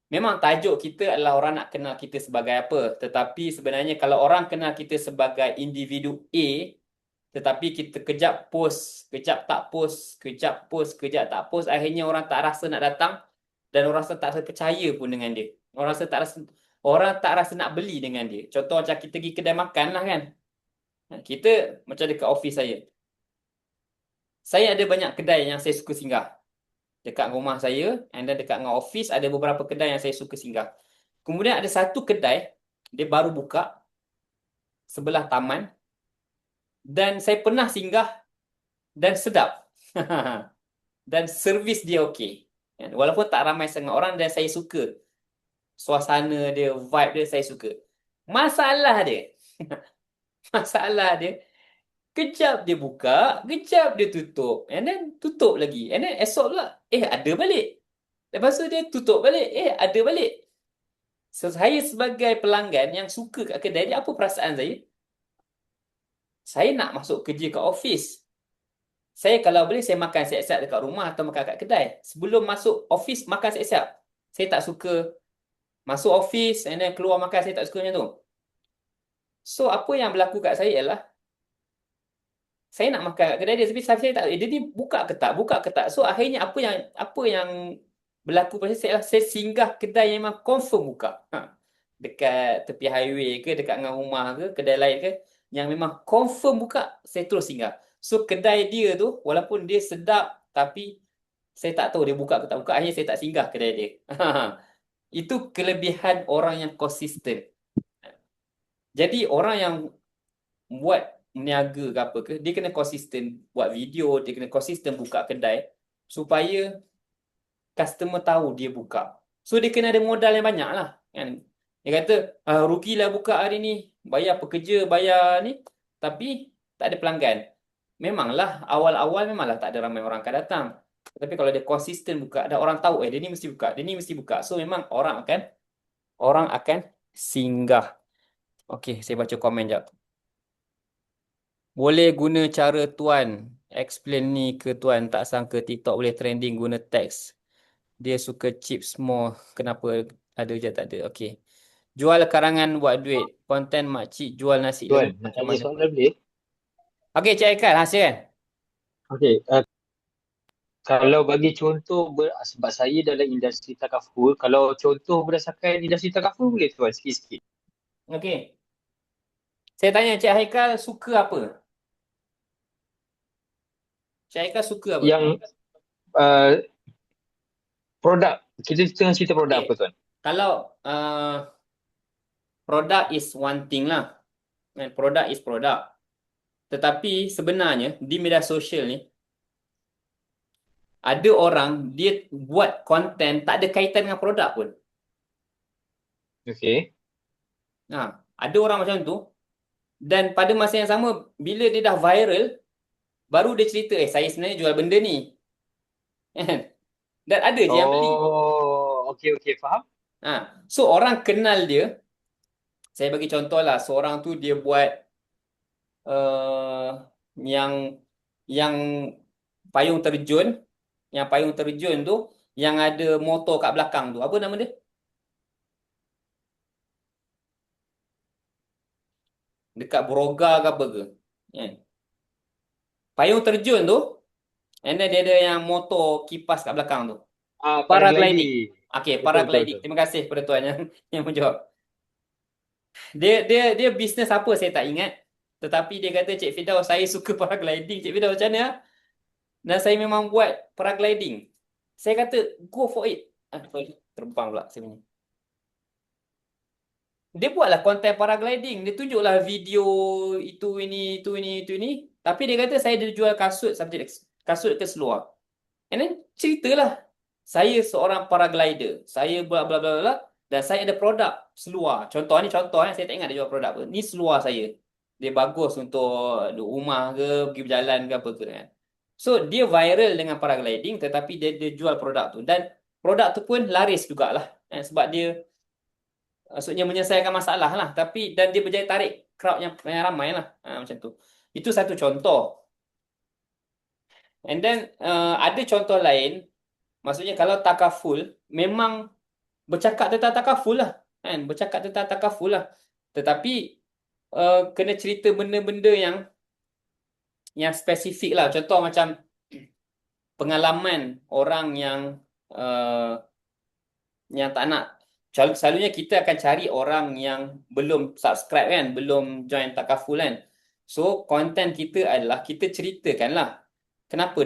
Memang tajuk kita adalah orang nak kenal kita sebagai apa. Tetapi sebenarnya kalau orang kenal kita sebagai individu A, tetapi kita kejap post, kejap tak post, kejap post, kejap tak post, akhirnya orang tak rasa nak datang dan orang rasa tak rasa percaya pun dengan dia. Orang tak rasa nak beli dengan dia. Contoh macam kita pergi kedai makan lah kan. Kita macam dekat office saya. Saya ada banyak kedai yang saya suka singgah. Dekat rumah saya, and then dekat dengan office ada beberapa kedai yang saya suka singgah. Kemudian ada satu kedai, dia baru buka sebelah taman, dan saya pernah singgah dan sedap. Dan servis dia okey. Walaupun tak ramai sangat orang, dan saya suka suasana dia, vibe dia, saya suka. Masalah dia kejap dia buka, kejap dia tutup, and then tutup lagi, and then esok pula ada balik, lepas tu dia tutup balik, ada balik. So, saya sebagai pelanggan yang suka kat kedai dia, apa perasaan saya? Saya nak masuk kerja kat office. Saya kalau boleh, saya makan siap-siap dekat rumah atau makan kat kedai. Sebelum masuk office, makan siap-siap. Saya tak suka masuk office and then keluar makan, saya tak suka macam tu. So, apa yang berlaku kat saya ialah, saya nak makan kat kedai dia, tapi saya tak, dia ni buka ke tak. So, akhirnya apa yang berlaku pada saya ialah, saya singgah kedai yang memang confirm buka. Dekat tepi highway ke, dekat dengan rumah ke, kedai lain ke, yang memang confirm buka, saya terus singgah. So, kedai dia tu, walaupun dia sedap, tapi saya tak tahu dia buka ke tak buka, akhirnya saya tak singgah kedai dia. Itu kelebihan orang yang konsisten. Jadi, orang yang buat meniaga ke apa ke, dia kena konsisten buat video, dia kena konsisten buka kedai, supaya customer tahu dia buka. So, dia kena ada modal yang banyak lah. Kan? Dia kata, rugilah buka hari ni, bayar pekerja, bayar ni, tapi tak ada pelanggan. Memanglah, awal-awal memanglah tak ada ramai orang akan datang. Tapi kalau dia konsisten buka, ada orang tahu dia ni mesti buka, dia ni mesti buka. So memang orang akan singgah. Okey, saya baca komen jap. Boleh guna cara tuan explain ni ke tuan, tak sangka TikTok boleh trending guna teks. Dia suka chips more, kenapa ada je tak ada. Okey. Jual karangan buat duit. Konten makcik jual nasi Tuan, lemak nak macam tanya mana? soalan boleh? Okey, Cik Haikal, hasilkan. Okey, kalau bagi contoh sebab saya dalam industri takaful, kalau contoh berdasarkan industri takaful boleh tuan sikit-sikit. Okey. Saya tanya Cik Haikal suka apa? Cik Haikal suka apa? Yang uh, produk, kita tengah cerita produk Okey. apa tuan? Kalau produk is one thing lah. Produk is produk. Tetapi sebenarnya di media sosial ni ada orang dia buat konten tak ada kaitan dengan produk pun. Okey. Ada orang macam tu. Dan pada masa yang sama, bila dia dah viral, baru dia cerita, saya sebenarnya jual benda ni. Dan ada je yang beli. Oh, okey, faham? So orang kenal dia. Saya bagi contoh lah, seorang tu dia buat yang payung terjun. Yang payung terjun tu, yang ada motor kat belakang tu. Apa nama dia? Dekat Broga ke apa ke? Payung terjun tu, and then dia ada yang motor kipas kat belakang tu. Paragliding. Okey, Betul, paragliding. betul. Terima kasih kepada tuan yang menjawab. Dia bisnes apa saya tak ingat. Tetapi dia kata, Cik Firdaus, saya suka paragliding. Cik Firdaus, macam mana? Dan saya memang buat paragliding. Saya kata, go for it. Sorry, terbang pula saya punya. Dia buatlah konten paragliding. Dia tunjuklah video itu ini. Tapi dia kata saya dia jual kasut kasut ke seluar. And then ceritalah. Saya seorang paraglider. Saya bla bla bla bla dan saya ada produk seluar. Contoh saya tak ingat dia jual produk apa. Ni seluar saya. Dia bagus untuk duduk rumah ke, pergi berjalan ke apa ke kan. So dia viral dengan paragliding tetapi dia jual produk tu dan produk tu pun laris jugalah. Sebab dia maksudnya menyelesaikan masalah lah. Tapi dan dia berjaya tarik crowd yang ramai lah. Macam tu. Itu satu contoh. And then ada contoh lain. Maksudnya kalau takaful memang bercakap tentang takaful lah. Bercakap tentang takaful lah. Tetapi kena cerita benda-benda yang spesifik lah. Contoh macam pengalaman orang yang tak nak. Selalunya kita akan cari orang yang belum subscribe kan, belum join takaful kan. So konten kita adalah kita ceritakanlah kenapa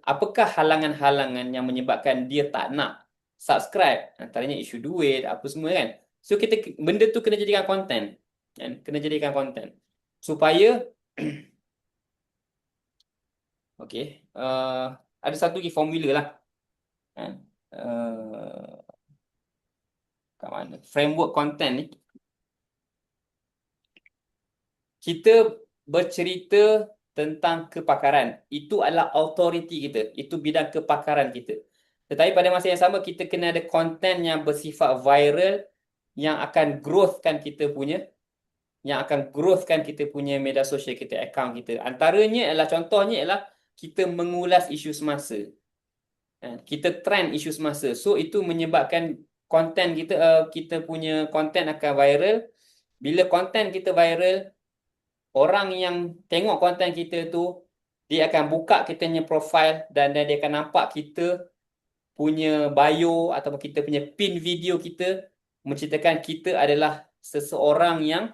apakah halangan-halangan yang menyebabkan dia tak nak subscribe. Antaranya isu duit, apa semua kan. So benda tu kena jadikan konten. Kena jadikan konten. Supaya okey, ada satu lagi formula lah. Kat mana? Framework konten ni. Kita bercerita tentang kepakaran. Itu adalah authority kita. Itu bidang kepakaran kita. Tetapi pada masa yang sama, kita kena ada konten yang bersifat viral yang akan growthkan kita punya media sosial kita, akaun kita. Antaranya adalah, contohnya adalah kita mengulas isu semasa. Kita trend isu semasa. So, itu menyebabkan konten kita punya konten akan viral. Bila konten kita viral, orang yang tengok konten kita tu, dia akan buka kita punya profile dan dia akan nampak kita punya bio ataupun kita punya pin video kita menceritakan kita adalah seseorang yang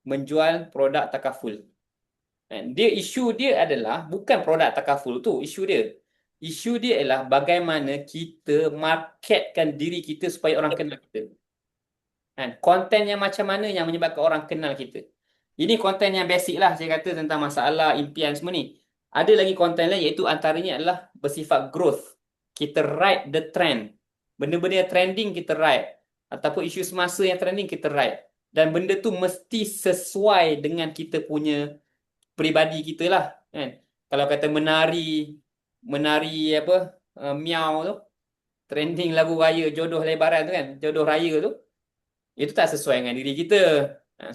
menjual produk takaful. Isu dia adalah bukan produk takaful tu, isu dia adalah bagaimana kita marketkan diri kita supaya orang kenal kita. Konten yang macam mana yang menyebabkan orang kenal kita. Ini konten yang basic lah saya kata tentang masalah impian semua ni. Ada lagi konten lain iaitu antaranya adalah bersifat growth. Kita ride the trend. Benda-benda yang trending kita ride. Ataupun isu semasa yang trending kita ride. Dan benda tu mesti sesuai dengan kita punya peribadi kita lah. Kalau kata menari, menari apa miau tu, trending lagu raya jodoh lebaran tu kan, jodoh raya tu, itu tak sesuai dengan diri kita.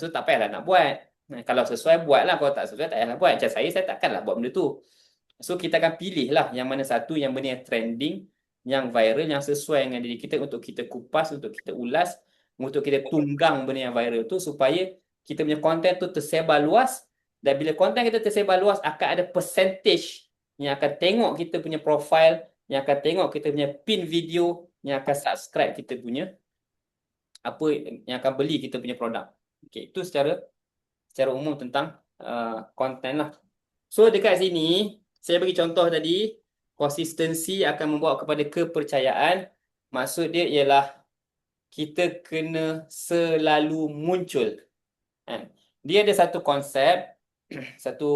So tak payahlah nak buat. Kalau sesuai buatlah, kalau tak sesuai tak payahlah buat. Macam saya takkanlah buat benda tu. So kita akan pilih lah yang mana satu yang benda yang trending, yang viral, yang sesuai dengan diri kita untuk kita kupas, untuk kita ulas, untuk kita tunggang benda yang viral tu supaya kita punya konten tu tersebar luas. Dan bila konten kita tersebar luas, akan ada percentage yang akan tengok kita punya profile, yang akan tengok kita punya pin video, yang akan subscribe kita punya apa, yang akan beli kita punya produk. Okay, itu secara umum tentang konten lah. So dekat sini saya bagi contoh tadi, konsistensi akan membawa kepada kepercayaan. Maksud dia ialah kita kena selalu muncul. Dia ada satu konsep, satu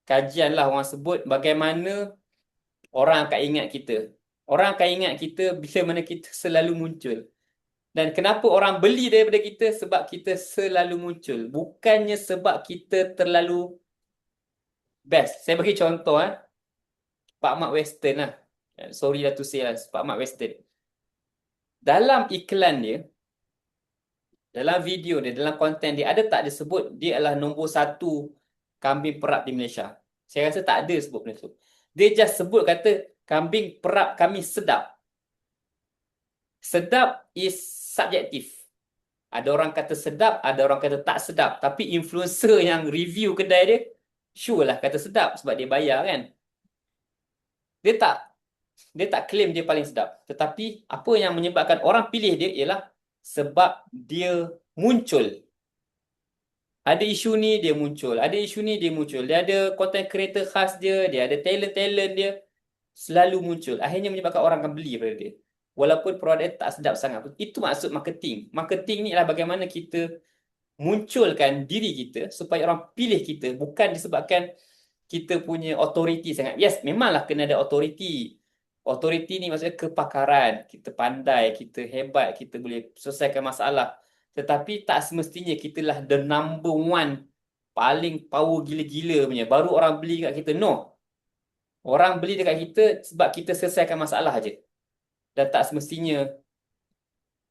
kajian lah orang sebut bagaimana orang akan ingat kita. Orang akan ingat kita bila mana kita selalu muncul. Dan kenapa orang beli daripada kita? Sebab kita selalu muncul. Bukannya sebab kita terlalu best. Saya bagi contoh Pak Mat Western lah. Sorry lah to say lah, Pak Mat Western. Dalam iklan dia, dalam video dia, dalam konten dia, ada tak dia sebut dia adalah nombor 1 kambing perap di Malaysia? Saya rasa tak ada sebut benda tu. Dia just sebut kata kambing perap kami sedap. Sedap is subjektif. Ada orang kata sedap, ada orang kata tak sedap. Tapi influencer yang review kedai dia, sure lah kata sedap sebab dia bayar kan. Dia tak claim dia paling sedap. Tetapi apa yang menyebabkan orang pilih dia ialah sebab dia muncul. Ada isu ni dia muncul, ada isu ni dia muncul. Dia ada content creator khas dia ada talent dia selalu muncul. Akhirnya menyebabkan orang akan beli daripada dia. Walaupun produk tak sedap sangat. Itu maksud marketing. Marketing ni adalah bagaimana kita munculkan diri kita supaya orang pilih kita, bukan disebabkan kita punya authority sangat. Yes, memanglah kena ada authority. Authority ni maksudnya kepakaran. Kita pandai, kita hebat, kita boleh selesaikan masalah. Tetapi tak semestinya kita lah the number 1 paling power gila-gila punya. Baru orang beli kat kita. No. Orang beli dekat kita sebab kita selesaikan masalah je. Dan tak semestinya.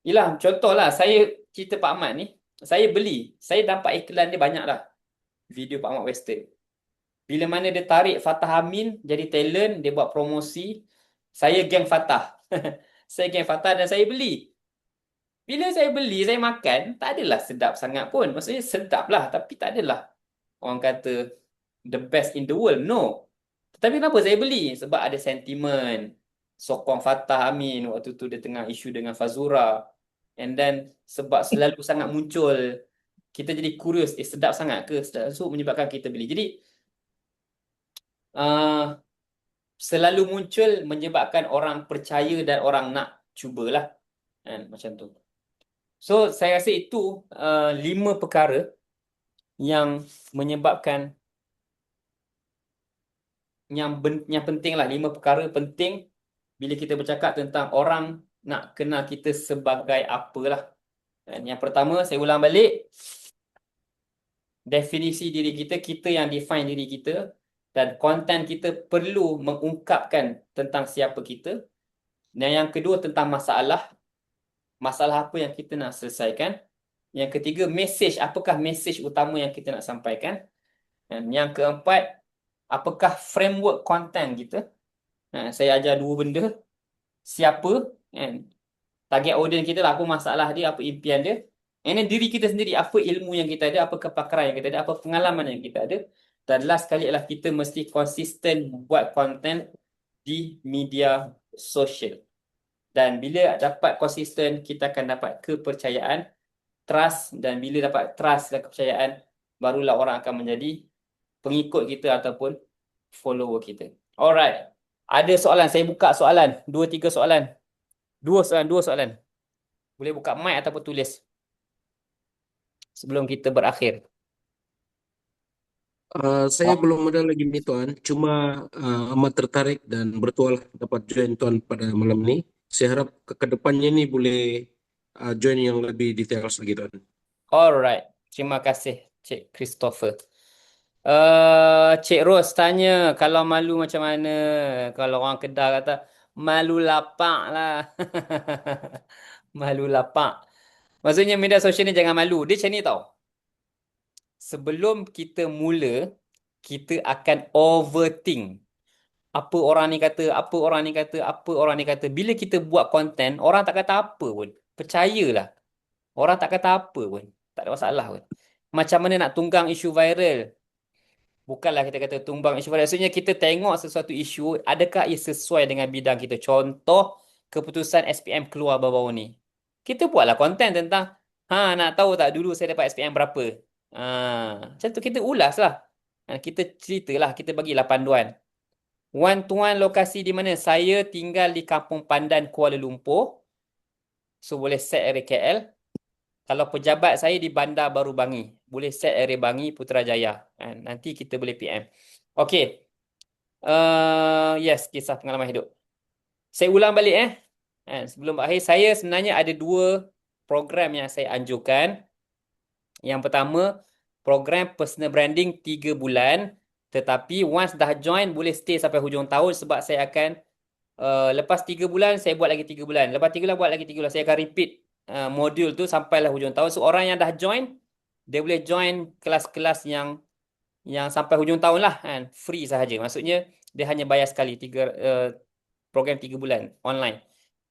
Yelah, contohlah, saya cerita Pak Mat ni, saya beli. Saya nampak iklan dia banyak lah. Video Pak Mat Western. Bila mana dia tarik Fatah Amin jadi talent, dia buat promosi, saya geng Fatah. Saya geng Fatah dan saya beli. Bila saya beli, saya makan, tak adalah sedap sangat pun. Maksudnya sedap lah, tapi tak adalah orang kata the best in the world. No. Tetapi kenapa saya beli? Sebab ada sentimen. Sokong Fatah Amin waktu tu dia tengah isu dengan Fazura. And then sebab selalu sangat muncul, kita jadi curious, sedap sangat ke? Sedap. So menyebabkan kita beli. Jadi selalu muncul menyebabkan orang percaya dan orang nak cubalah. Macam tu. So saya rasa itu 5 perkara yang menyebabkan yang penting lah, 5 perkara penting bila kita bercakap tentang orang nak kenal kita sebagai apalah. Dan yang pertama, saya ulang balik, definisi diri kita, kita yang define diri kita, dan konten kita perlu mengungkapkan tentang siapa kita. Dan yang kedua tentang masalah apa yang kita nak selesaikan. Yang ketiga, message, apakah message utama yang kita nak sampaikan. Dan yang keempat, apakah framework konten kita. Saya ajar 2 benda. Siapa, target audience kita lah, apa masalah dia, apa impian dia. And then diri kita sendiri, apa ilmu yang kita ada, apa kepakaran yang kita ada, apa pengalaman yang kita ada. Dan last sekali adalah kita mesti konsisten buat konten di media sosial. Dan bila dapat konsisten, kita akan dapat kepercayaan, trust. Dan bila dapat trust dan kepercayaan, barulah orang akan menjadi pengikut kita ataupun follower kita. Alright. Ada soalan? Saya buka soalan. 2-3 soalan. 2 soalan. Boleh buka mic ataupun tulis sebelum kita berakhir. Saya belum ada lagi ni Tuan, cuma amat tertarik dan bertuah dapat join Tuan pada malam ni. Saya harap ke depannya ni boleh join yang lebih detail lagi Tuan. Alright. Terima kasih Cik Christopher. Cik Ros tanya kalau malu macam mana? Kalau orang Kedah kata malu lapak lah. Malu lapak. Maksudnya media sosial ni jangan malu. Dia macam ni tau. Sebelum kita mula, kita akan overthink. Apa orang ni kata, apa orang ni kata, apa orang ni kata. Bila kita buat konten, orang tak kata apa pun. Percayalah. Orang tak kata apa pun. Tak ada masalah pun. Macam mana nak tunggang isu viral? Bukanlah kita kata tumbang isu viral. Maksudnya kita tengok sesuatu isu, adakah ia sesuai dengan bidang kita. Contoh, keputusan SPM keluar baru-baru ni. Kita buatlah konten tentang, nak tahu tak dulu saya dapat SPM berapa? Macam tu kita ulas lah. Kita ceritalah, kita bagilah panduan. Tuan lokasi di mana? Saya tinggal di Kampung Pandan, Kuala Lumpur. So boleh set area KL. Kalau pejabat saya di Bandar Baru Bangi, boleh set area Bangi, Putrajaya. Nanti kita boleh PM. Okey. Yes, kisah pengalaman hidup. Saya ulang balik sebelum akhir, saya sebenarnya ada 2 program yang saya anjurkan. Yang pertama, program personal branding 3 bulan. Tetapi once dah join, boleh stay sampai hujung tahun sebab saya akan lepas 3 bulan, saya buat lagi 3 bulan. Lepas 3 bulan, buat lagi 3 bulan. Saya akan repeat modul tu sampailah hujung tahun. So, orang yang dah join, dia boleh join kelas-kelas yang sampai hujung tahun lah. Free sahaja. Maksudnya, dia hanya bayar sekali. Program 3 bulan online.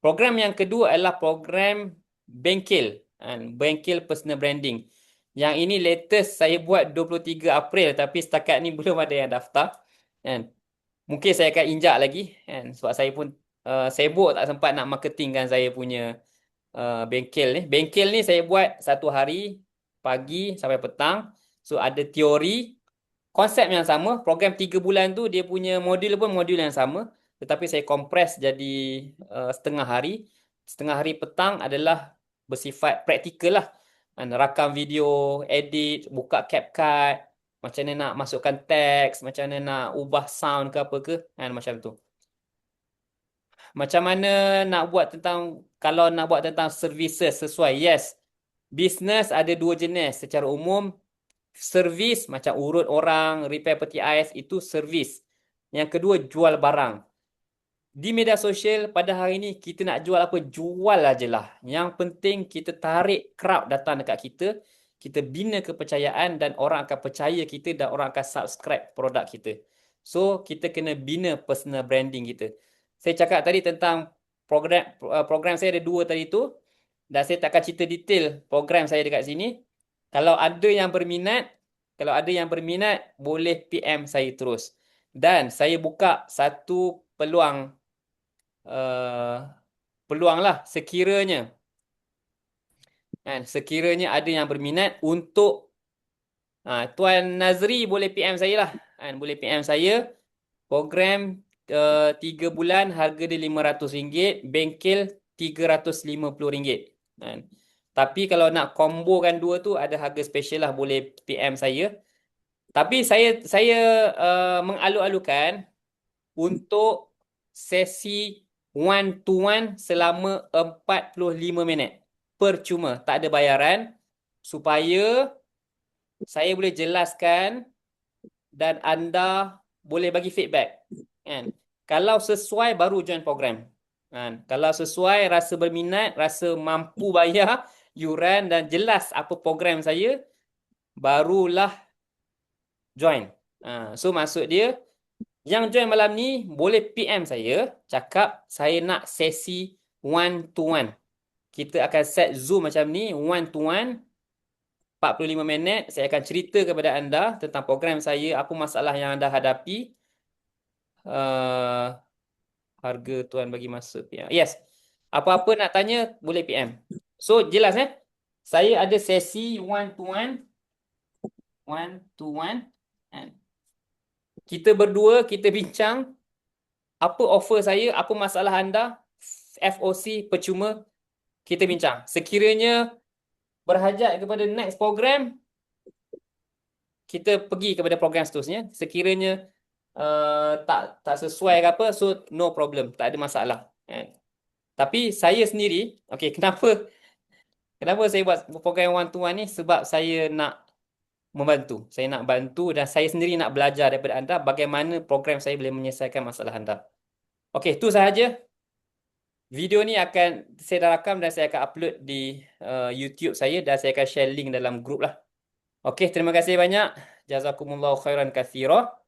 Program yang kedua adalah program Bengkel. Bengkel Personal Branding. Yang ini latest saya buat 23 April. Tapi setakat ni belum ada yang daftar. Mungkin saya akan injak lagi. Sebab saya pun sibuk, tak sempat nak marketingkan saya punya bengkel ni. Bengkel ni saya buat 1 hari, pagi sampai petang. So ada teori, konsep yang sama. Program 3 bulan tu dia punya modul pun modul yang sama. Tetapi saya kompres jadi setengah hari. Setengah hari petang adalah bersifat praktikal lah. Rakam video, edit, buka CapCut, macam mana nak masukkan teks, macam mana nak ubah sound ke apa ke, macam tu. Macam mana nak buat tentang, kalau nak buat tentang services sesuai. Yes, business ada 2 jenis secara umum. Servis macam urut orang, repair peti ais, itu servis. Yang kedua, jual barang. Di media sosial pada hari ni, kita nak jual apa? Jual aje lah. Yang penting kita tarik crowd datang dekat kita. Kita bina kepercayaan dan orang akan percaya kita dan orang akan subscribe produk kita. So, kita kena bina personal branding kita. Saya cakap tadi tentang program saya ada 2 tadi tu. Dan saya tak akan cerita detail program saya dekat sini. Kalau ada yang berminat, boleh PM saya terus. Dan saya buka satu peluang lah sekiranya ada yang berminat untuk Tuan Nazri boleh PM saya lah. Boleh PM saya. Program 3 bulan harga dia RM500, bengkel RM350. Tapi kalau nak kombokan 2 tu ada harga special lah, boleh PM saya. Tapi saya mengalu-alukan untuk sesi one to one selama 45 minit. Percuma, tak ada bayaran, supaya saya boleh jelaskan dan anda boleh bagi feedback. Kalau sesuai baru join program. Kalau sesuai, rasa berminat, rasa mampu bayar yuran dan jelas apa program saya, barulah join. So maksud dia, yang join malam ni boleh PM saya, cakap saya nak sesi one to one. Kita akan set Zoom macam ni, one to one, 45 minit. Saya akan cerita kepada anda tentang program saya, apa masalah yang anda hadapi. Harga tuan bagi masa PM. Yes. Apa-apa nak tanya, boleh PM. So, jelas saya ada sesi one to one. One to one. Kita berdua, kita bincang apa offer saya, apa masalah anda, FOC, percuma, kita bincang. Sekiranya berhajat kepada next program, kita pergi kepada program seterusnya. Sekiranya tak sesuai ke apa, so no problem, tak ada masalah. Tapi saya sendiri, kenapa saya buat program one to one ni? Sebab saya nak membantu. Saya nak bantu dan saya sendiri nak belajar daripada anda bagaimana program saya boleh menyelesaikan masalah anda. Okey, itu sahaja. Video ni akan saya dah rakam dan saya akan upload di YouTube saya dan saya akan share link dalam grup lah. Okey, terima kasih banyak. Jazakumullahu khairan katsira.